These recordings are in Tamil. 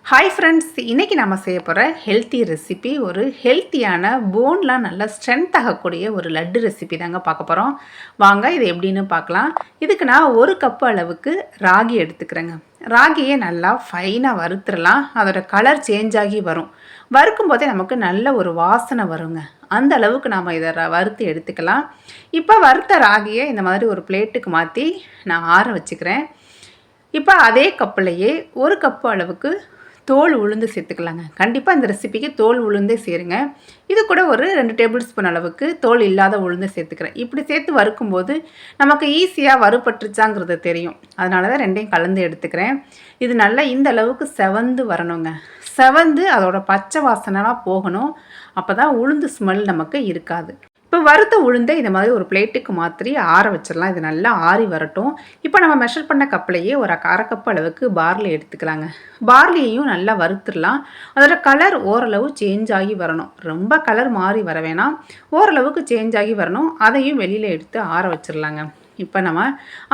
ஹாய் ஃப்ரெண்ட்ஸ், இன்றைக்கி நம்ம செய்ய போகிற ஹெல்த்தி ரெசிபி ஒரு ஹெல்த்தியான போன்லாம் நல்லா ஸ்ட்ரென்த் ஆகக்கூடிய ஒரு லட்டு ரெசிபி தாங்க பார்க்க போகிறோம். வாங்க இது எப்படின்னு பார்க்கலாம். இதுக்கு நான் 1 கப்பு அளவுக்கு ராகி எடுத்துக்கிறேங்க. ராகியை நல்லா ஃபைனாக வறுத்துடலாம். அதோட கலர் சேஞ்ச் ஆகி வரும். வறுக்கும் போதே நமக்கு நல்ல ஒரு வாசனை வருங்க. அந்த அளவுக்கு நாம் இதை வறுத்து எடுத்துக்கலாம். இப்போ வறுத்த ராகியை இந்த மாதிரி ஒரு பிளேட்டுக்கு மாற்றி நான் ஆற வச்சுக்கிறேன். இப்போ அதே கப்புலையே 1 கப்பு அளவுக்கு தோல் உளுந்து சேர்த்துக்கலாங்க. கண்டிப்பாக இந்த ரெசிபிக்கு தோல் உளுந்தே சேருங்க. இது கூட ஒரு 2 டேபிள் ஸ்பூன் அளவுக்கு தோல் இல்லாத உளுந்து சேர்த்துக்கிறேன். இப்படி சேர்த்து வறுக்கும்போது நமக்கு ஈஸியாக வறுபட்டுருச்சாங்கிறது தெரியும். அதனால தான் ரெண்டையும் கலந்து எடுத்துக்கிறேன். இது நல்லா இந்த அளவுக்கு செவந்து வரணுங்க. செவந்து அதோட பச்சை வாசனைலாம் போகணும். அப்போ தான் உளுந்து ஸ்மெல் நமக்கு இருக்காது. இப்போ வறுத்த உளுந்தை இந்த மாதிரி ஒரு பிளேட்டுக்கு மாற்றி ஆற வச்சிடலாம். இது நல்லா ஆறி வரட்டும். இப்போ நம்ம மெஷர் பண்ண கப்லையே ஒரு 1/2 கப் அளவுக்கு பார்லி எடுத்துக்கலாங்க. பார்லியையும் நல்லா வறுத்துடலாம். அதோட கலர் ஓரளவு சேஞ்ச் ஆகி வரணும். ரொம்ப கலர் மாறி வர வேணாம், ஓரளவுக்கு சேஞ்ச் ஆகி வரணும். அதையும் வெளியில் எடுத்து ஆற வச்சிடலாங்க. இப்போ நம்ம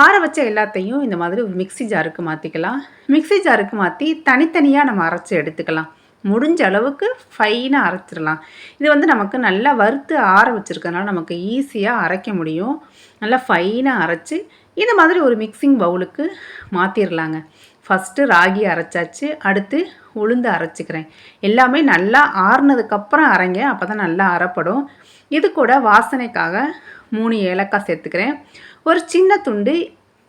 ஆற வச்ச எல்லாத்தையும் இந்த மாதிரி ஒரு மிக்சி ஜாருக்கு மாற்றிக்கலாம். மிக்சி ஜாருக்கு மாற்றி தனித்தனியாக நம்ம அரைச்சி எடுத்துக்கலாம். முடிஞ்ச அளவுக்கு ஃபைனாக அரைச்சிடலாம். இது நமக்கு நல்லா வறுத்து ஆற வச்சுருக்கனால நமக்கு ஈஸியாக அரைக்க முடியும். நல்லா ஃபைனாக அரைச்சி இந்த மாதிரி ஒரு மிக்சிங் பவுலுக்கு மாற்றிடலாங்க. ஃபஸ்ட்டு ராகி அரைச்சாச்சு, அடுத்து உளுந்து அரைச்சிக்கிறேன். எல்லாமே நல்லா ஆறுனதுக்கப்புறம் அரைங்க, அப்போ தான் நல்லா அரைப்படும். இது கூட வாசனைக்காக 3 ஏலக்காய் சேர்த்துக்கிறேன். ஒரு சின்ன துண்டு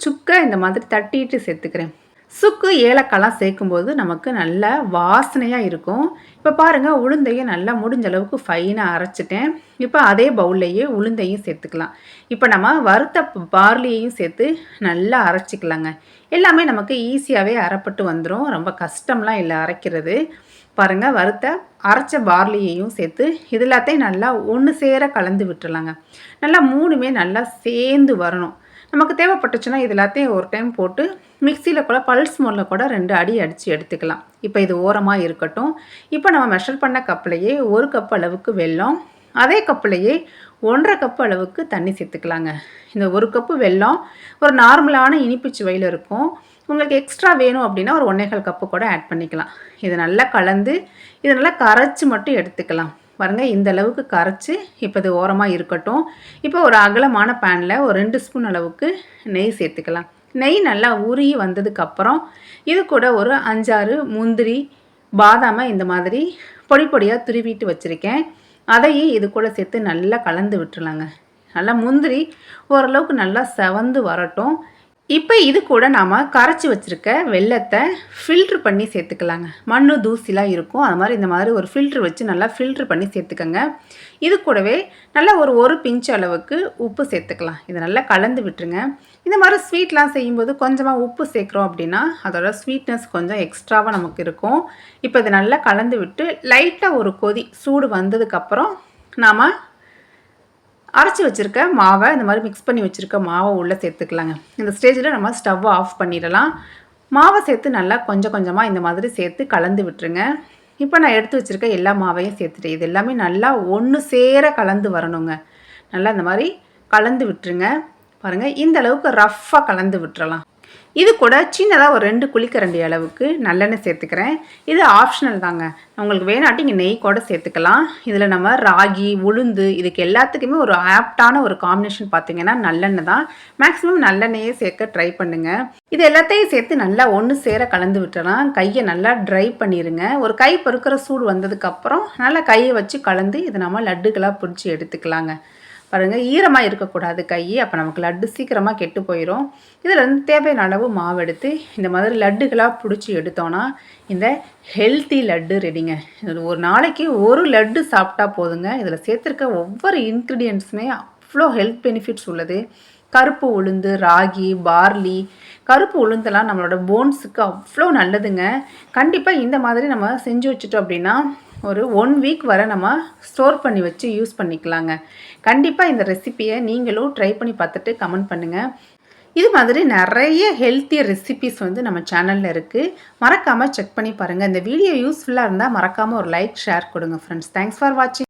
சுக்கை இந்த மாதிரி தட்டிட்டு சேர்த்துக்கிறேன். சுக்கு ஏலக்காய்லாம் சேர்க்கும்போது நமக்கு நல்ல வாசனையாக இருக்கும். இப்போ பாருங்கள், உளுந்தையும் நல்லா முடிஞ்ச அளவுக்கு ஃபைனாக அரைச்சிட்டேன். இப்போ அதே பவுல்லையே உளுந்தையும் சேர்த்துக்கலாம். இப்போ நம்ம வறுத்த பார்லியையும் சேர்த்து நல்லா அரைச்சிக்கலாங்க. எல்லாமே நமக்கு ஈஸியாகவே அரைப்பட்டு வந்துடும். ரொம்ப கஷ்டம்லாம் இல்லை அரைக்கிறது. பாருங்கள், அரைச்ச பார்லியையும் சேர்த்து இது எல்லாத்தையும் நல்லா ஒன்று சேர கலந்து விட்டுறலாங்க. நல்லா 3மே நல்லா சேர்ந்து வரணும். நமக்கு தேவைப்பட்டுச்சுன்னா இது எல்லாத்தையும் ஒரு டைம் போட்டு மிக்சியில் கூட பல்ஸ் மோடில் கூட 2 அடி அடித்து எடுத்துக்கலாம். இப்போ இது ஓரமாக இருக்கட்டும். இப்போ நம்ம மெஷர் பண்ண கப்லையே 1 கப் அளவுக்கு வெல்லம், அதே கப்புலையே 1/2 கப் அளவுக்கு தண்ணி சேர்த்துக்கலாங்க. இந்த 1 கப்பு வெல்லம் ஒரு நார்மலான இனிப்பு சுவையில் இருக்கும். உங்களுக்கு எக்ஸ்ட்ரா வேணும் அப்படின்னா ஒரு 1/4 கப்பு கூட ஆட் பண்ணிக்கலாம். இது நல்லா கலந்து இது நல்லா கரைச்சி மட்டும் எடுத்துக்கலாம். பாருங்கள், இந்த அளவுக்கு கரைச்சி இப்போ இது ஓரமாக இருக்கட்டும். இப்போ ஒரு அகலமான பேனில் ஒரு 2 ஸ்பூன் அளவுக்கு நெய் சேர்த்துக்கலாம். நெய் நல்லா உருகி வந்ததுக்கப்புறம் இது கூட ஒரு 5-6 முந்திரி, பாதாமை இந்த மாதிரி பொடி பொடியாக துருவிட்டு வச்சுருக்கேன். அதையும் இது கூட சேர்த்து நல்லா கலந்து விட்டுருலாங்க. நல்லா முந்திரி ஓரளவுக்கு நல்லா செவந்து வரட்டும். இப்போ இது கூட நாம் கரைச்சி வச்சுருக்க வெல்லத்தை ஃபில்ட்ரு பண்ணி சேர்த்துக்கலாங்க. மண் தூசிலாம் இருக்கும், அது மாதிரி இந்த மாதிரி ஒரு ஃபில்ட்ரு வச்சு நல்லா ஃபில்ட்ரு பண்ணி சேர்த்துக்கங்க. இது கூடவே நல்லா ஒரு பிஞ்ச் அளவுக்கு உப்பு சேர்த்துக்கலாம். இதை நல்லா கலந்து விட்டுருங்க. இந்த மாதிரி ஸ்வீட்லாம் செய்யும்போது கொஞ்சமாக உப்பு சேர்க்குறோம் அப்படின்னா அதோட ஸ்வீட்னஸ் கொஞ்சம் எக்ஸ்ட்ராவாக நமக்கு இருக்கும். இப்போ இதை நல்லா கலந்து விட்டு லைட்டாக ஒரு கொதி சூடு வந்ததுக்கப்புறம் நாம் அரைச்சி வச்சுருக்க மாவை இந்த மாதிரி மிக்ஸ் பண்ணி வச்சுருக்க மாவை உள்ளே சேர்த்துக்கலாங்க. இந்த ஸ்டேஜில் நம்ம ஸ்டவ்வை ஆஃப் பண்ணிடலாம். மாவை சேர்த்து நல்லா கொஞ்சம் கொஞ்சமாக இந்த மாதிரி சேர்த்து கலந்து விட்டுருங்க. இப்போ நான் எடுத்து வச்சுருக்க எல்லா மாவையும் சேர்த்துட்டேன். இது எல்லாமே நல்லா ஒன்று சேர கலந்து வரணுங்க. நல்லா இந்த மாதிரி கலந்து விட்டுருங்க. பாருங்கள், இந்த அளவுக்கு ரஃப்பாக கலந்து விட்டுறலாம். இது கூட சின்னதாக ஒரு 2 குழிக்கரண்டி அளவுக்கு நல்லெண்ணெய் சேர்த்துக்கிறேன். இது ஆப்ஷனல் தாங்க. உங்களுக்கு வேணாட்டி இங்கே நெய் கூட சேர்த்துக்கலாம். இதில் நம்ம ராகி, உளுந்து இதுக்கு எல்லாத்துக்குமே ஒரு ஆப்டான ஒரு காம்பினேஷன் பார்த்திங்கன்னா நல்லெண்ணெய் தான். மேக்ஸிமம் நல்லெண்ணெயே சேர்க்க ட்ரை பண்ணுங்கள். இது எல்லாத்தையும் சேர்த்து நல்லா ஒன்று சேர கலந்து விட்டுறலாம். கையை நல்லா ட்ரை பண்ணிடுங்க. ஒரு கை பொறுக்கிற சூடு வந்ததுக்கப்புறம் நல்லா கையை வச்சு கலந்து இதை நம்ம லட்டுக்களாக பிடிச்சி எடுத்துக்கலாங்க. பாருங்கள், ஈரமாக இருக்கக்கூடாது கை, அப்போ நமக்கு லட்டு சீக்கிரமாக கெட்டு போயிடும். இதில் தேவையான அளவு மாவு எடுத்து இந்த மாதிரி லட்டுகளாக பிடிச்சி எடுத்தோன்னா இந்த ஹெல்த்தி லட்டு ரெடிங்க. இது ஒரு நாளைக்கு ஒரு லட்டு சாப்பிட்டா போதுங்க. இதில் சேர்த்துருக்க ஒவ்வொரு இன்க்ரீடியன்ட்ஸுமே அவ்வளோ ஹெல்த் பெனிஃபிட்ஸ் உள்ளது. கருப்பு உளுந்து, ராகி, பார்லி, கருப்பு உளுந்தெல்லாம் நம்மளோட போன்ஸுக்கு அவ்வளோ நல்லதுங்க. கண்டிப்பாக இந்த மாதிரி நம்ம செஞ்சு வச்சுட்டோம் அப்படின்னா ஒரு 1 வீக் வரை நம்ம ஸ்டோர் பண்ணி வச்சு யூஸ் பண்ணிக்கலாங்க. கண்டிப்பாக இந்த ரெசிப்பியை நீங்களும் ட்ரை பண்ணி பார்த்துட்டு கமெண்ட் பண்ணுங்கள். இது மாதிரி நிறைய ஹெல்த்தி ரெசிபிஸ் நம்ம சேனலில் இருக்குது. மறக்காமல் செக் பண்ணி பாருங்கள். இந்த வீடியோ யூஸ்ஃபுல்லாக இருந்தால் மறக்காமல் ஒரு லைக், ஷேர் கொடுங்க ஃப்ரெண்ட்ஸ். தேங்க்ஸ் ஃபார் வாட்சிங்.